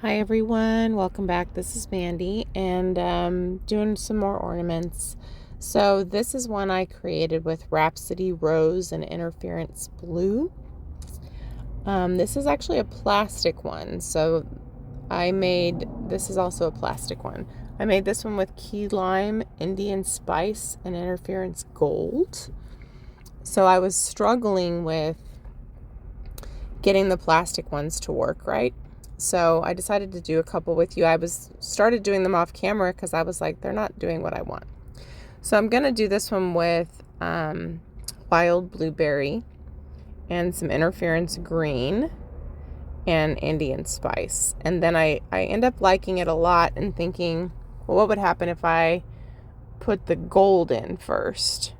Hi everyone, welcome back. This is Mandy and doing some more ornaments. So this is one I created with Rhapsody Rose and Interference Blue. This is actually a plastic one. So this is also a plastic one. I made this one with Key Lime, Indian Spice, and Interference Gold. So I was struggling with getting the plastic ones to work right. So I decided to do a couple with you. Started doing them off camera because I was like, they're not doing what I want. So I'm going to do this one with Wild Blueberry and some Interference Green and Indian Spice. And then I end up liking it a lot and thinking, well, what would happen if I put the gold in first?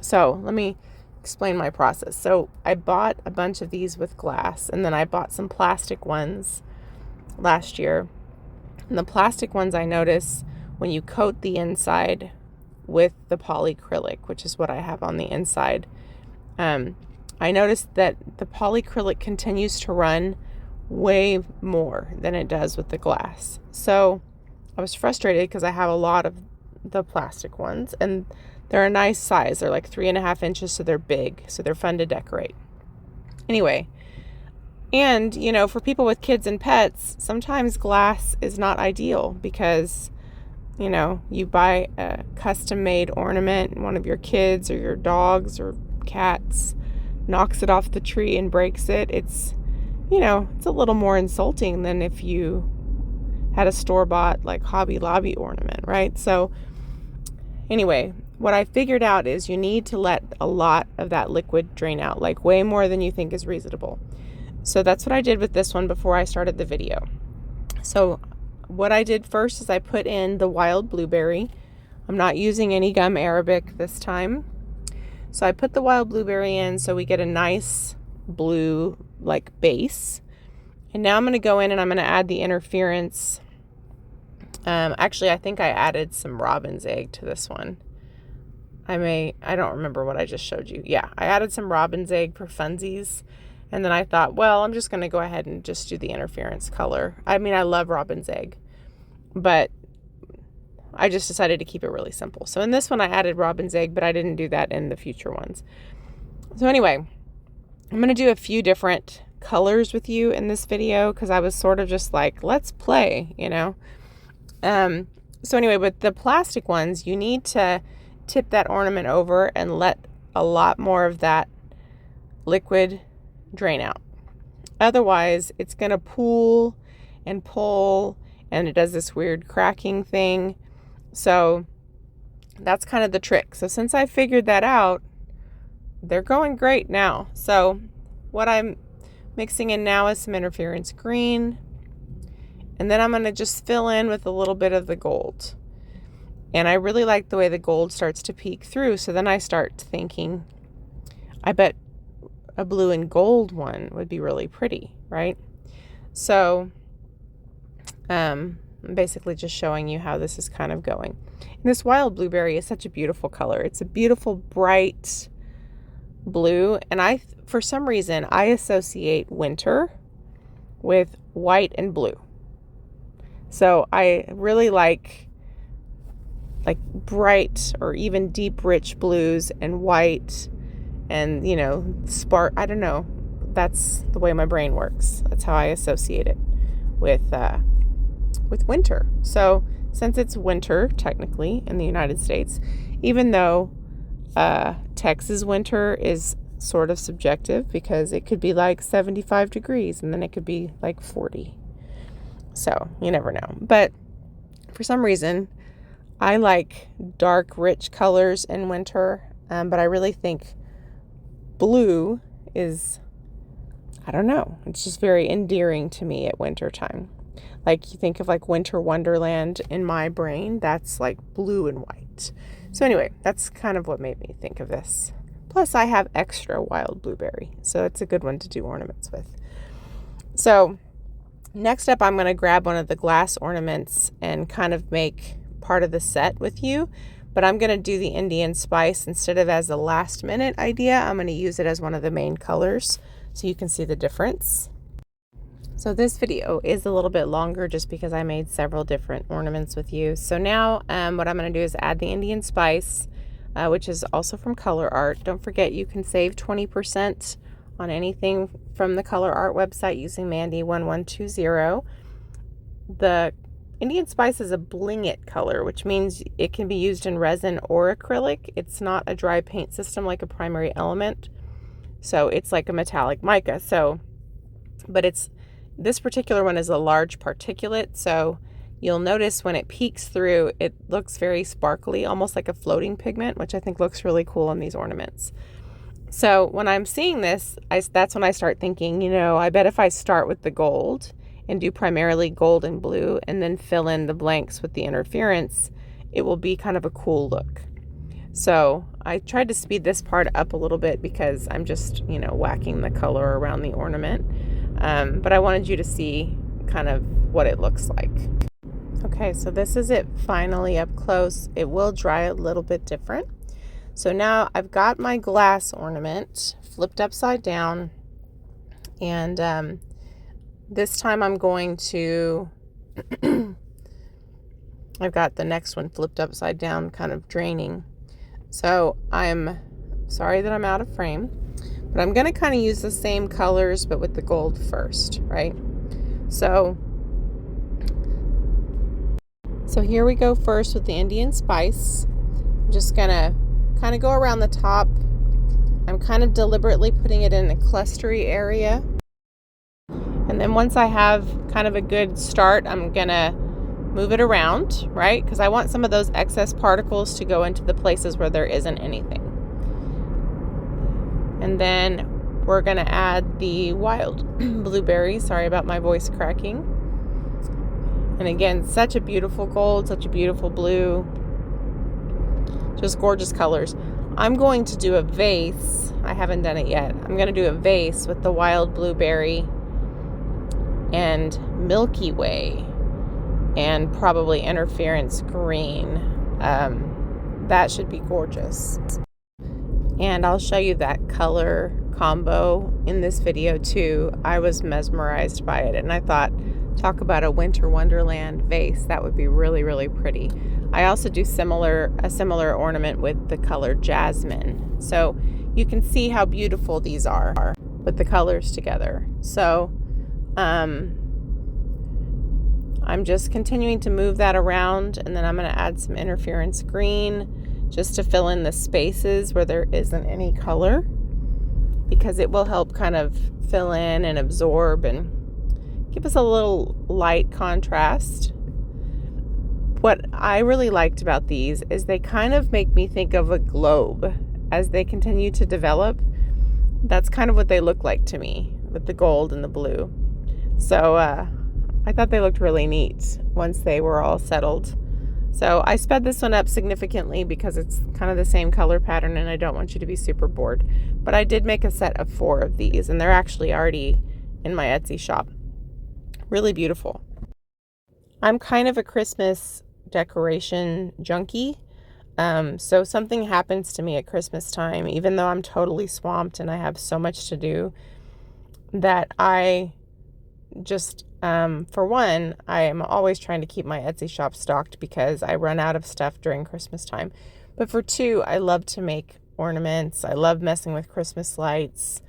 So let me explain my process. So I bought a bunch of these with glass, and then I bought some plastic ones last year. And the plastic ones, I notice when you coat the inside with the polyacrylic, which is what I have on the inside, I noticed that the polyacrylic continues to run way more than it does with the glass. So I was frustrated because I have a lot of the plastic ones and they're a nice size. They're like 3.5 inches, so they're big, so they're fun to decorate. Anyway, and, for people with kids and pets, sometimes glass is not ideal because, you buy a custom-made ornament and one of your kids or your dogs or cats knocks it off the tree and breaks it. It's a little more insulting than if you had a store-bought, like, Hobby Lobby ornament, right? So, anyway, what I figured out is you need to let a lot of that liquid drain out, like way more than you think is reasonable. So that's what I did with this one before I started the video. So what I did first is I put in the Wild Blueberry. I'm not using any gum arabic this time. So I put the Wild Blueberry in so we get a nice blue like base. And now I'm going to go in and I'm going to add the Interference. Actually, I think I added some robin's egg to this one. I don't remember what I just showed you. Yeah, I added some robin's egg for funsies. And then I thought, well, I'm just going to go ahead and just do the Interference color. I mean, I love robin's egg, but I just decided to keep it really simple. So in this one, I added robin's egg, but I didn't do that in the future ones. So anyway, I'm going to do a few different colors with you in this video because I was sort of just like, let's play, So anyway, with the plastic ones, you need to tip that ornament over and let a lot more of that liquid drain out. Otherwise, it's going to pool and pull, and it does this weird cracking thing. So that's kind of the trick. So since I figured that out, they're going great now. So what I'm mixing in now is some Interference Green, and then I'm going to just fill in with a little bit of the gold. And I really like the way the gold starts to peek through. So then I start thinking, I bet a blue and gold one would be really pretty, right? So I'm basically just showing you how this is kind of going. And this Wild Blueberry is such a beautiful color. It's a beautiful, bright blue. And for some reason, I associate winter with white and blue. So I really like bright or even deep, rich blues and white and, spark. I don't know. That's the way my brain works. That's how I associate it with winter. So since it's winter, technically, in the United States, even though Texas winter is sort of subjective because it could be like 75 degrees and then it could be like 40. So you never know. But for some reason, I like dark, rich colors in winter, but I really think blue is, I don't know, it's just very endearing to me at winter time. Like you think of like Winter Wonderland in my brain, that's like blue and white. So anyway, that's kind of what made me think of this. Plus I have extra Wild Blueberry, so it's a good one to do ornaments with. So next up, I'm going to grab one of the glass ornaments and kind of make part of the set with you. But I'm going to do the Indian Spice instead of as a last minute idea. I'm going to use it as one of the main colors so you can see the difference. So this video is a little bit longer just because I made several different ornaments with you. So now what I'm going to do is add the Indian spice, which is also from Colourarte. Don't forget you can save 20% on anything from the Colourarte website using Mandy1120. The Indian spice is a bling it color, which means it can be used in resin or acrylic. It's not a dry paint system like a primary element. So it's like a metallic mica. But this particular one is a large particulate. So you'll notice when it peeks through, it looks very sparkly, almost like a floating pigment, which I think looks really cool on these ornaments. So when I'm seeing this, that's when I start thinking, I bet if I start with the gold and do primarily gold and blue and then fill in the blanks with the interference, it will be kind of a cool look. So I tried to speed this part up a little bit because I'm just, whacking the color around the ornament. But I wanted you to see kind of what it looks like. Okay, so this is it finally up close. It will dry a little bit different. So now I've got my glass ornament flipped upside down, and this time I'm going to, I've got the next one flipped upside down, kind of draining. So I'm sorry that I'm out of frame, but I'm going to kind of use the same colors, but with the gold first, right? So here we go first with the Indian spice. I'm just going to kind of go around the top. I'm kind of deliberately putting it in a clustery area. And then once I have kind of a good start, I'm going to move it around, right? Because I want some of those excess particles to go into the places where there isn't anything. And then we're going to add the wild blueberry. Sorry about my voice cracking. And again, such a beautiful gold, such a beautiful blue. Just gorgeous colors. I'm going to do a vase. I haven't done it yet. I'm going to do a vase with the wild blueberry and Milky Way and probably interference green. That should be gorgeous. And I'll show you that color combo in this video too. I was mesmerized by it, and I thought, talk about a winter wonderland vase. That would be really, really pretty. I also do a similar ornament with the color Jasmine. So you can see how beautiful these are with the colors together. So I'm just continuing to move that around, and then I'm going to add some interference green just to fill in the spaces where there isn't any color, because it will help kind of fill in and absorb and give us a little light contrast. What I really liked about these is they kind of make me think of a globe as they continue to develop. That's kind of what they look like to me with the gold and the blue. So I thought they looked really neat once they were all settled. So I sped this one up significantly because it's kind of the same color pattern and I don't want you to be super bored. But I did make a set of 4 of these, and they're actually already in my Etsy shop. Really beautiful. I'm kind of a Christmas decoration junkie. So something happens to me at Christmas time, even though I'm totally swamped and I have so much to do, that I just, for one, I am always trying to keep my Etsy shop stocked because I run out of stuff during Christmas time. But for 2, I love to make ornaments. I love messing with Christmas lights.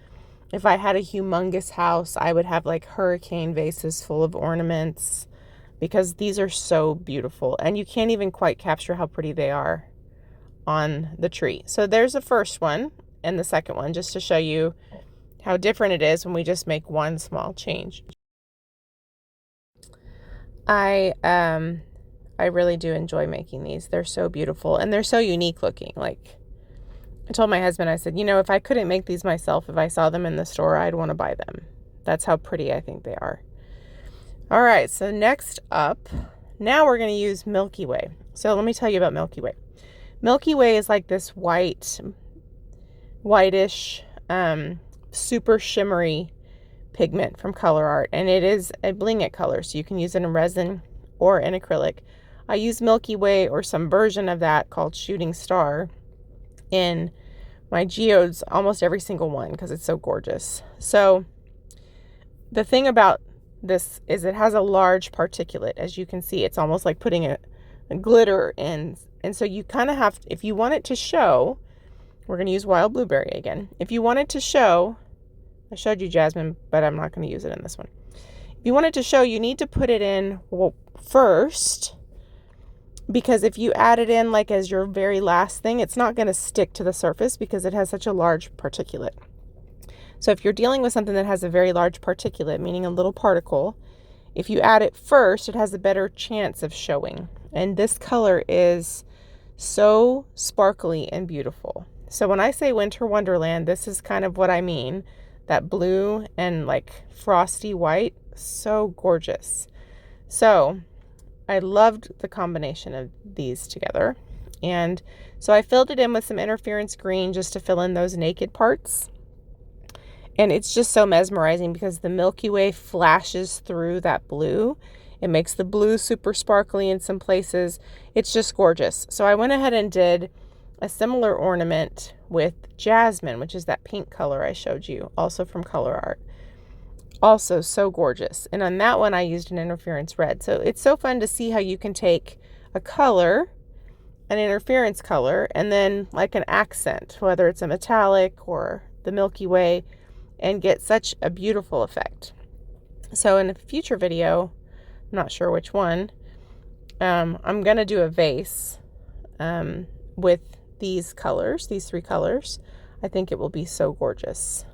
If I had a humongous house, I would have like hurricane vases full of ornaments, because these are so beautiful and you can't even quite capture how pretty they are on the tree. So there's the first one and the second one, just to show you how different it is when we just make one small change. I really do enjoy making these. They're so beautiful and they're so unique looking. Like, I told my husband, I said, if I couldn't make these myself, if I saw them in the store, I'd want to buy them. That's how pretty I think they are. All right, so next up, now we're going to use Milky Way. So let me tell you about Milky Way. Milky Way is like this whitish, super shimmery pigment from Colourarte, and it is a bling it color, so you can use it in resin or in acrylic. I use Milky Way or some version of that called Shooting Star in my geodes, almost every single one, because it's so gorgeous. So the thing about this is it has a large particulate. As you can see, it's almost like putting a glitter in. And so you kind of have, if you want it to show, we're going to use wild blueberry again. If you want it to show, I showed you jasmine, but I'm not going to use it in this one. If you want it to show, you need to put it in first, because if you add it in like as your very last thing, it's not going to stick to the surface because it has such a large particulate. So if you're dealing with something that has a very large particulate, meaning a little particle, if you add it first, it has a better chance of showing. And this color is so sparkly and beautiful. So when I say winter wonderland, this is kind of what I mean. That blue and like frosty white, so gorgeous. So I loved the combination of these together. And so I filled it in with some interference green just to fill in those naked parts. And it's just so mesmerizing because the Milky Way flashes through that blue. It makes the blue super sparkly in some places. It's just gorgeous. So I went ahead and did a similar ornament with Jasmine, which is that pink color I showed you, also from Colourarte. Also so gorgeous. And on that one, I used an interference red. So it's so fun to see how you can take a color, an interference color, and then like an accent, whether it's a metallic or the Milky Way, and get such a beautiful effect. So in a future video, I'm not sure which one, I'm going to do a vase with these colors, these three colors. I think it will be so gorgeous.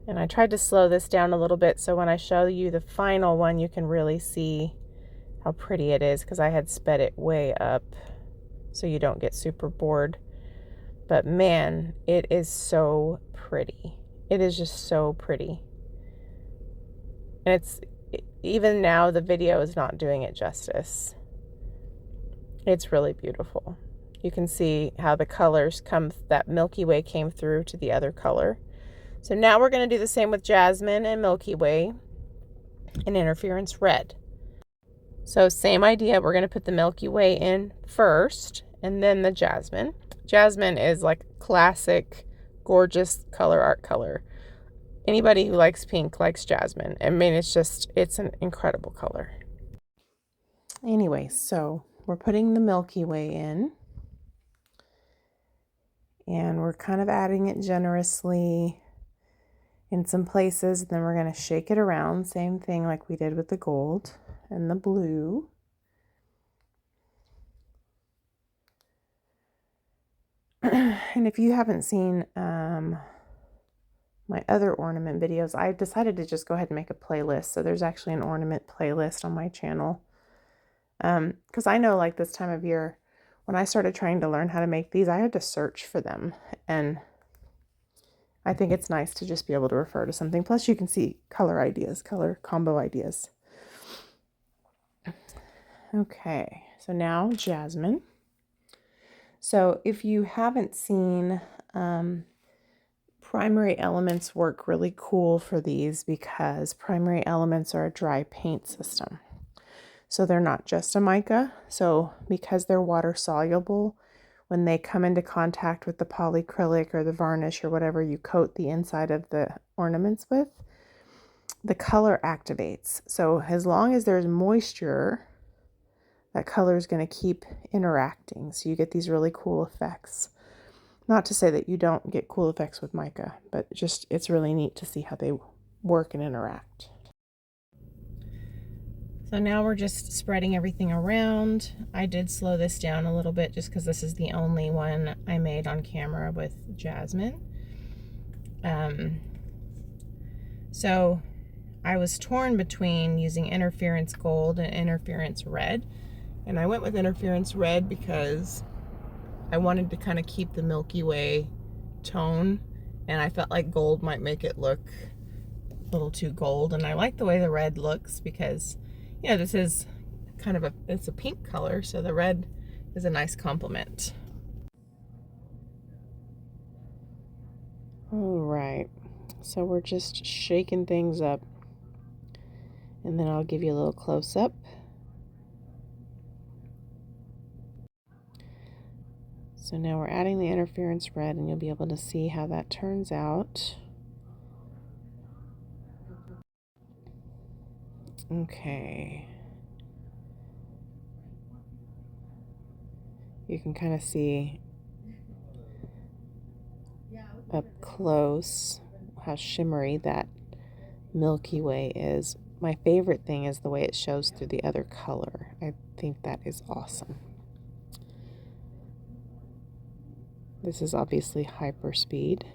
And I tried to slow this down a little bit so when I show you the final one, you can really see how pretty it is, because I had sped it way up so you don't get super bored. But man, it is so pretty. It is just so pretty. And it's, even now the video is not doing it justice. It's really beautiful. You can see how the colors come, that Milky Way came through to the other color. So now we're going to do the same with Jasmine and Milky Way and interference red. So same idea, we're going to put the Milky Way in first and then the Jasmine. Jasmine is like classic, gorgeous Colourarte color. Anybody who likes pink likes Jasmine. I mean, it's an incredible color. Anyway, so we're putting the Milky Way in. And we're kind of adding it generously in some places. Then we're going to shake it around. Same thing like we did with the gold and the blue. And if you haven't seen my other ornament videos, I decided to just go ahead and make a playlist. So there's actually an ornament playlist on my channel. Because I know like this time of year, when I started trying to learn how to make these, I had to search for them. And I think it's nice to just be able to refer to something. Plus you can see color ideas, color combo ideas. Okay, so now Jasmine. So if you haven't seen, primary elements work really cool for these because primary elements are a dry paint system. So they're not just a mica. So because they're water soluble, when they come into contact with the polyacrylic or the varnish or whatever you coat the inside of the ornaments with, the color activates. So as long as there's moisture, that color is going to keep interacting. So you get these really cool effects. Not to say that you don't get cool effects with mica, but just it's really neat to see how they work and interact. So now we're just spreading everything around. I did slow this down a little bit just because this is the only one I made on camera with Jasmine. So I was torn between using interference gold and interference red. And I went with interference red because I wanted to kind of keep the Milky Way tone. And I felt like gold might make it look a little too gold. And I like the way the red looks because, you know, this is kind of it's a pink color, so the red is a nice complement. All right, so we're just shaking things up, and then I'll give you a little close-up. So now we're adding the interference red, and you'll be able to see how that turns out. Okay. You can kind of see up close how shimmery that Milky Way is. My favorite thing is the way it shows through the other color. I think that is awesome. This is obviously hyper speed.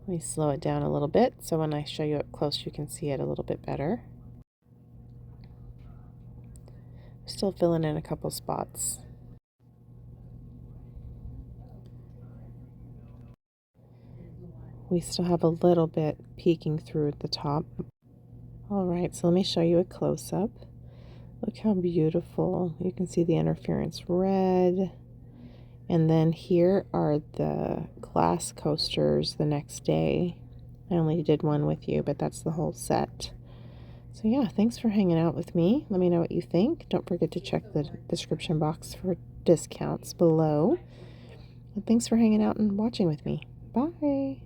Let me slow it down a little bit so when I show you up close you can see it a little bit better. Still filling in a couple spots. We still have a little bit peeking through at the top. Alright, so let me show you a close-up. Look how beautiful. You can see the interference red. And then here are the glass coasters the next day. I only did one with you, but that's the whole set. So yeah, thanks for hanging out with me. Let me know what you think. Don't forget to check the description box for discounts below. And thanks for hanging out and watching with me. Bye.